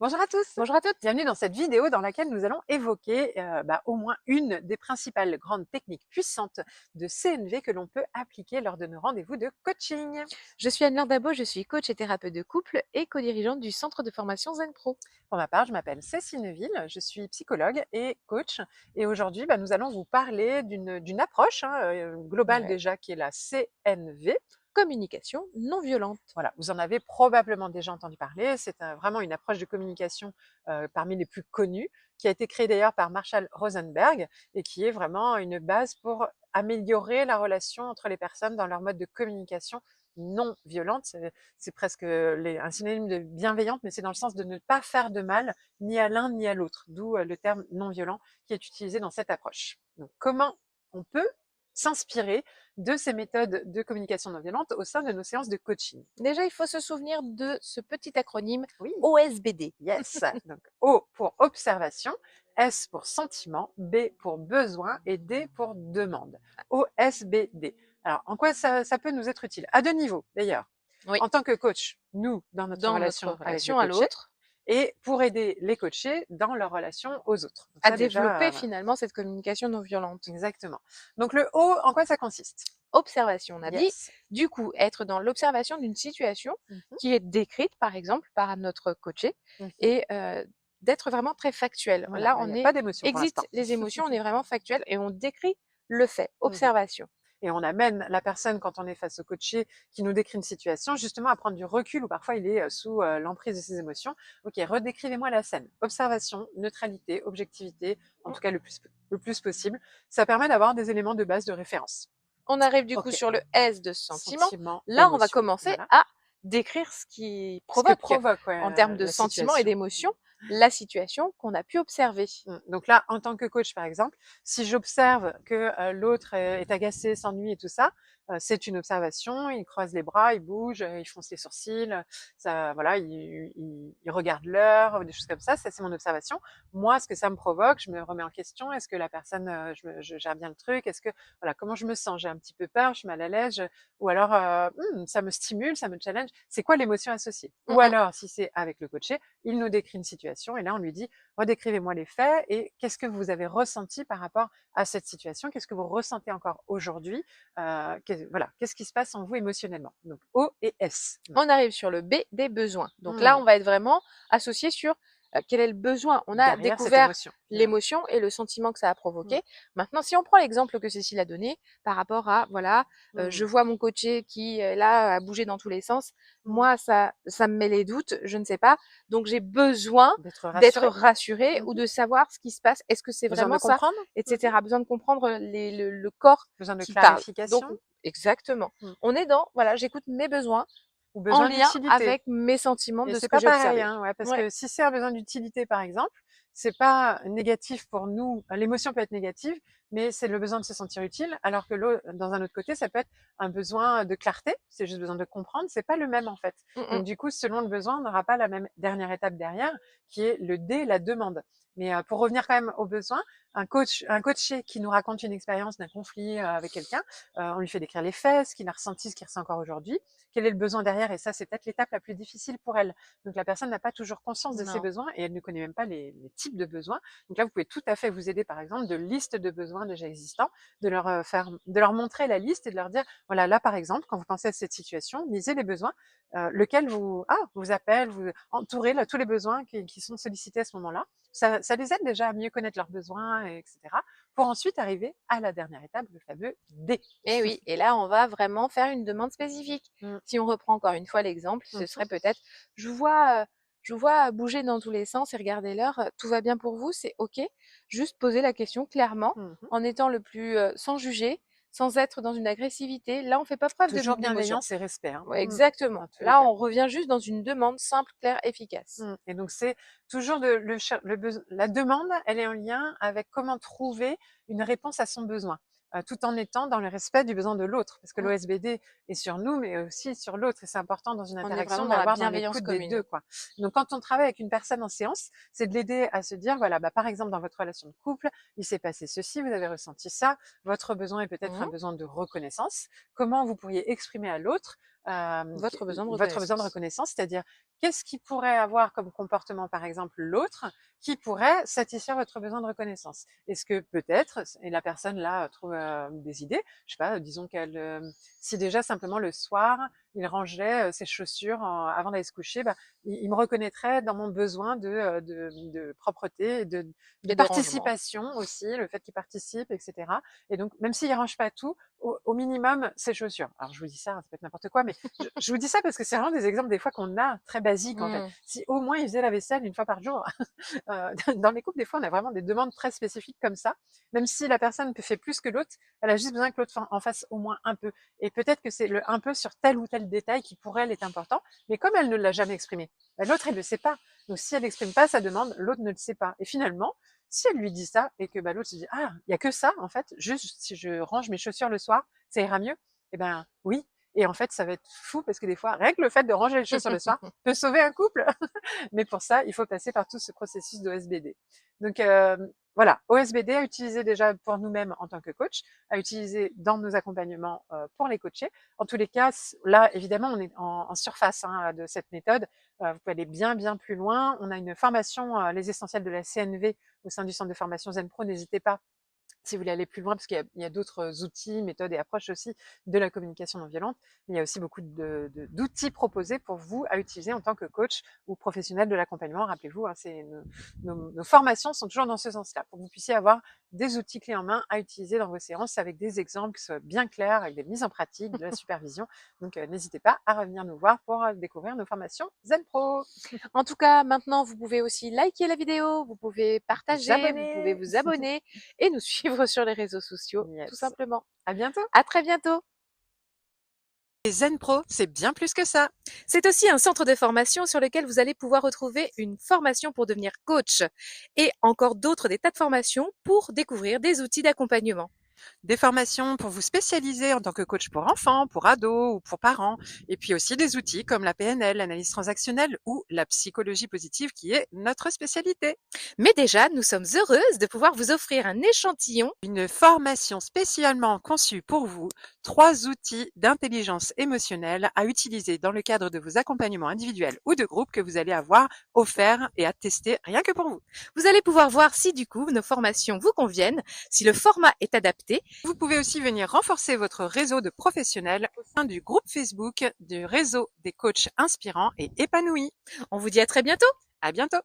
Bonjour à tous, Bonjour à toutes. bienvenue dans cette vidéo dans laquelle nous allons évoquer au moins une des principales grandes techniques puissantes de CNV que l'on peut appliquer lors de nos rendez-vous de coaching. Je suis Anne-Laure Dabo, je suis coach et thérapeute de couple et co-dirigeante du centre de formation Zen Pro. Pour ma part, je m'appelle Cécile Neuville, je suis psychologue et coach et aujourd'hui nous allons vous parler d'une approche globale Ouais. déjà qui est la CNV. Communication non violente. Voilà, vous en avez probablement déjà entendu parler. C'est vraiment une approche de communication parmi les plus connues, qui a été créée d'ailleurs par Marshall Rosenberg et qui est vraiment une base pour améliorer la relation entre les personnes dans leur mode de communication non violente. C'est presque un synonyme de bienveillante, mais c'est dans le sens de ne pas faire de mal ni à l'un ni à l'autre, d'où le terme non violent qui est utilisé dans cette approche. Donc, comment on peut s'inspirer de ces méthodes de communication non violente au sein de nos séances de coaching? Déjà, il faut se souvenir de ce petit acronyme Oui, OSBD. yes. Donc O pour observation, S pour sentiment, B pour besoin et D pour demande. OSBD. Alors, en quoi ça peut nous être utile? À deux niveaux, d'ailleurs. Oui, En tant que coach, nous, dans notre dans notre relation avec le relation à coaché, l'autre, et pour aider les coachés dans leur relation aux autres. Donc à ça, déjà, développer finalement cette communication non violente. exactement. Donc le O, en quoi ça consiste? Observation, on a dit. Yes. Du coup, être dans l'observation d'une situation Mhm, qui est décrite, par exemple, par notre coaché mhm. et d'être vraiment très factuel. Voilà, Là, là, il on n'y a est pas d'émotion pour exit l'instant. les émotions, on est vraiment factuel et on décrit le fait, Mhm. observation. Et on amène la personne, quand on est face au coaché, qui nous décrit une situation, justement à prendre du recul, ou parfois il est sous l'emprise de ses émotions. Ok, redécrivez-moi la scène. Observation, neutralité, objectivité, en tout cas le plus possible. Ça permet d'avoir des éléments de base de référence. On arrive du coup Ok, sur le S de sentiment. sentiment, Là, on va émotion, commencer voilà. à décrire ce qui Ce que provoque, provoque en termes de la sentiments et situation. d'émotions, la situation qu'on a pu observer. Donc là, en tant que coach, par exemple, si j'observe que l'autre est agacé, s'ennuie et tout ça, c'est une observation. Il croise les bras, il bouge, il fronce les sourcils, ça, voilà, il regarde l'heure, des choses comme ça. Ça, c'est mon observation. Moi, ce que ça me provoque, je me remets en question. Est-ce que la personne, je gère bien le truc? Est-ce que, voilà, comment je me sens? J'ai un petit peu peur, je suis mal à l'aise, ou alors ça me stimule, ça me challenge. C'est quoi l'émotion associée? Mm, Ou mm. alors, si c'est avec le coaché, il nous décrit une situation et là, on lui dit redécrivez-moi les faits et qu'est-ce que vous avez ressenti par rapport à cette situation? Qu'est-ce que vous ressentez encore aujourd'hui? Voilà, qu'est-ce qui se passe en vous émotionnellement? Donc O et S. On arrive sur le B des besoins. Donc là, Mmh. on va être vraiment associé sur quel est le besoin. On a Derrière cette découvert émotion. l'émotion et le sentiment que ça a Mmh. provoqué. Maintenant, si on prend l'exemple que Cécile a donné par rapport à, voilà, je Mmh. vois mon coaché qui, là, a bougé dans tous les sens. Mmh. Moi, ça me met les doutes, je ne sais pas. Donc, j'ai besoin D'être d'être rassuré. rassurée Mmh. ou de savoir ce qui se passe. Est-ce que c'est Besoin de vraiment ça, comprendre. Mmh. etc. Besoin de comprendre le corps Besoin de qui parle. Donc, clarification. exactement. Mmh. On est dans, voilà, j'écoute mes besoins Ou en besoin lien d'utilité. avec mes sentiments Et de ce c'est que pas j'ai pareil, observé. hein, ouais, parce Ouais. que si c'est un besoin d'utilité, par exemple, c'est pas négatif pour nous. L'émotion peut être négative, mais c'est le besoin de se sentir utile, alors que dans un autre côté, ça peut être un besoin de clarté. C'est juste besoin de comprendre. C'est pas le même, en fait. Mm, mm. Donc, du coup, selon le besoin, on n'aura pas la même dernière étape derrière, qui est le D, la demande. Mais pour revenir quand même aux besoins, un coaché qui nous raconte une expérience d'un conflit avec quelqu'un, on lui fait décrire les faits, ce qu'il a ressenti, ce qu'il ressent encore aujourd'hui, quel est le besoin derrière, et ça, c'est peut-être l'étape la plus difficile pour elle. Donc la personne n'a pas toujours conscience de ses Non. besoins et elle ne connaît même pas les types de besoins. Donc là, vous pouvez tout à fait vous aider, par exemple, de listes de besoins déjà existants, de leur montrer la liste et de leur dire, voilà, là, par exemple, quand vous pensez à cette situation, lisez les besoins, lequel vous appelle, vous entourez là, tous les besoins qui sont sollicités à ce moment-là. Ça les aide déjà à mieux connaître leurs besoins, etc., pour ensuite arriver à la dernière étape, le fameux D. Et oui, et là, on va vraiment faire une demande spécifique. Mm. Si on reprend encore une fois l'exemple, ce Mhm. serait peut-être, je vous vois bouger dans tous les sens et regarder l'heure, tout va bien pour vous, c'est OK. Juste poser la question clairement, Mhm. en étant le plus, sans juger, sans être dans une agressivité. Là, on fait pas preuve Toujours d'émotion. bienveillance et respect, hein. Ouais, exactement. Dans tous les Là, cas. on revient juste dans une demande simple, claire, efficace. Et donc c'est toujours la demande, elle est en lien avec comment trouver une réponse à son besoin, tout en étant dans le respect du besoin de l'autre. Parce que Mmh. l'OSBD est sur nous, mais aussi sur l'autre. Et c'est important dans une On est interaction vraiment dans la d'avoir dans bienveillance l'écoute des commune. deux, quoi. Donc quand on travaille avec une personne en séance, c'est de l'aider à se dire, voilà, par exemple, dans votre relation de couple, il s'est passé ceci, vous avez ressenti ça, votre besoin est peut-être un Mmh. besoin de reconnaissance. Comment vous pourriez exprimer à l'autre Votre besoin de votre besoin de reconnaissance. reconnaissance, c'est-à-dire qu'est-ce qui pourrait avoir comme comportement, par exemple, l'autre, qui pourrait satisfaire votre besoin de reconnaissance. Est-ce que peut-être, et la personne là trouve des idées, je sais pas, disons qu'elle, si déjà simplement le soir, il rangeait ses chaussures avant d'aller se coucher, bah, il me reconnaîtrait dans mon besoin de propreté, de Et de rangement. participation aussi, le fait qu'il participe, etc. Et donc, même s'il range pas tout, au minimum, ses chaussures. Alors, je vous dis ça, ça peut être n'importe quoi, mais je vous dis ça parce que c'est vraiment des exemples des fois qu'on a très basiques en fait. Mmh. Si au moins il faisait la vaisselle une fois par jour, dans les couples, des fois, on a vraiment des demandes très spécifiques comme ça. Même si la personne fait plus que l'autre, elle a juste besoin que l'autre en fasse au moins un peu. Et peut-être que c'est le un peu sur tel ou tel détail qui pour elle est important, mais comme elle ne l'a jamais exprimé, bah, l'autre elle le sait pas. Donc si elle n'exprime pas sa demande, l'autre ne le sait pas. Et finalement, si elle lui dit ça et que bah, l'autre se dit ah il y a que ça en fait, juste si je range mes chaussures le soir, ça ira mieux. Eh ben oui. Et en fait, ça va être fou parce que des fois, rien que le fait de ranger les chaussures le soir peut sauver un couple. Mais pour ça, il faut passer par tout ce processus d'OSBD. Donc voilà, OSBD à utiliser déjà pour nous-mêmes en tant que coach, à utiliser dans nos accompagnements pour les coachés. En tous les cas, là, évidemment, on est en surface de cette méthode. Vous pouvez aller bien plus loin. On a une formation, les essentiels de la CNV au sein du centre de formation Zen Pro. N'hésitez pas si vous voulez aller plus loin, parce qu'il y a d'autres outils, méthodes et approches aussi de la communication non violente, mais il y a aussi beaucoup d'outils proposés pour vous à utiliser en tant que coach ou professionnel de l'accompagnement. Rappelez-vous, nos formations sont toujours dans ce sens-là, pour que vous puissiez avoir des outils clés en main à utiliser dans vos séances avec des exemples qui soient bien clairs, avec des mises en pratique, de la supervision. Donc n'hésitez pas à revenir nous voir pour découvrir nos formations Zen Pro. En tout cas, maintenant, vous pouvez aussi liker la vidéo, vous pouvez Vous partager, vous pouvez abonner. vous abonner et nous suivre sur les réseaux sociaux, tout Yes. simplement. À bientôt. À très bientôt! Et Zen Pro, c'est bien plus que ça. C'est aussi un centre de formation sur lequel vous allez pouvoir retrouver une formation pour devenir coach et encore d'autres des tas de formations pour découvrir des outils d'accompagnement. Des formations pour vous spécialiser en tant que coach pour enfants, pour ados ou pour parents, et puis aussi des outils comme la PNL, l'analyse transactionnelle ou la psychologie positive qui est notre spécialité. Mais déjà, nous sommes heureuses de pouvoir vous offrir un échantillon. Une formation spécialement conçue pour vous, 3 outils d'intelligence émotionnelle à utiliser dans le cadre de vos accompagnements individuels ou de groupe que vous allez avoir offerts et à tester rien que pour vous. Vous allez pouvoir voir si du coup nos formations vous conviennent, si le format est adapté. Vous pouvez aussi venir renforcer votre réseau de professionnels au sein du groupe Facebook du réseau des coachs inspirants et épanouis. On vous dit à très bientôt! À bientôt!